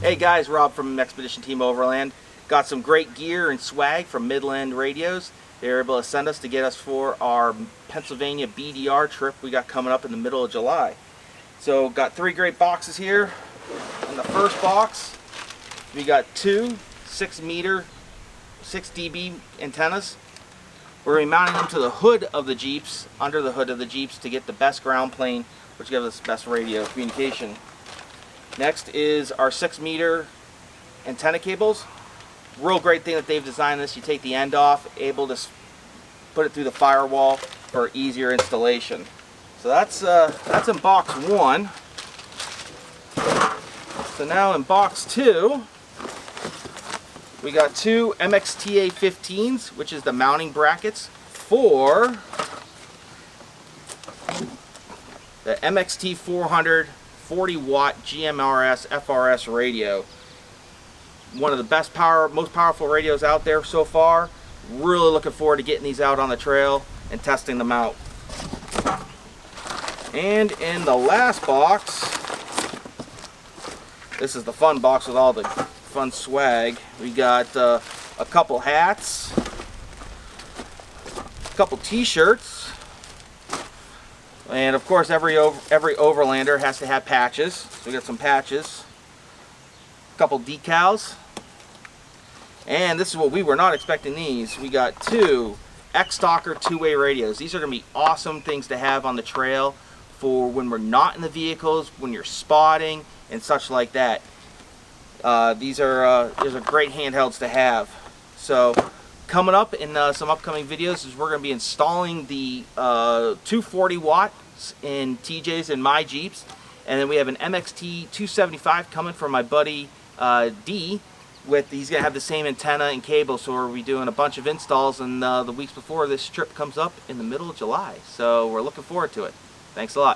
Hey guys, Rob from Expedition Team Overland. Got some great gear and swag from Midland Radios. They were able to send us to get us for our Pennsylvania BDR trip we got coming up in the middle of July. So got 3 great boxes here. In the first box, we got 2 6 dB antennas. We're going to be mounting them to the hood of the Jeeps, under the hood of the Jeeps, to get the best ground plane, which gives us the best radio communication. Next is our 6-meter antenna cables. Real great thing that they've designed this. You take the end off, able to put it through the firewall for easier installation. So that's in box 1. So now in box 2, we got 2 MXTA 15s, which is the mounting brackets for the MXT 400 40-watt GMRS FRS radio. One of the best most powerful radios out there so far. Really looking forward to getting these out on the trail and testing them out. And in the last box, this is the fun box with all the fun swag. We got a couple hats, a couple t-shirts, and of course every Overlander has to have patches. So we got some patches, a couple decals, and this is what we were not expecting these. We got 2 X-Stalker 2-way radios. These are going to be awesome things to have on the trail for when we're not in the vehicles, when you're spotting and such like that. These are great handhelds to have. So coming up in some upcoming videos is we're going to be installing the 240 watts in TJ's and my Jeeps, and then we have an MXT 275 coming from my buddy D. He's going to have the same antenna and cable, so we'll be doing a bunch of installs in the weeks before this trip comes up in the middle of July. So we're looking forward to it. Thanks a lot.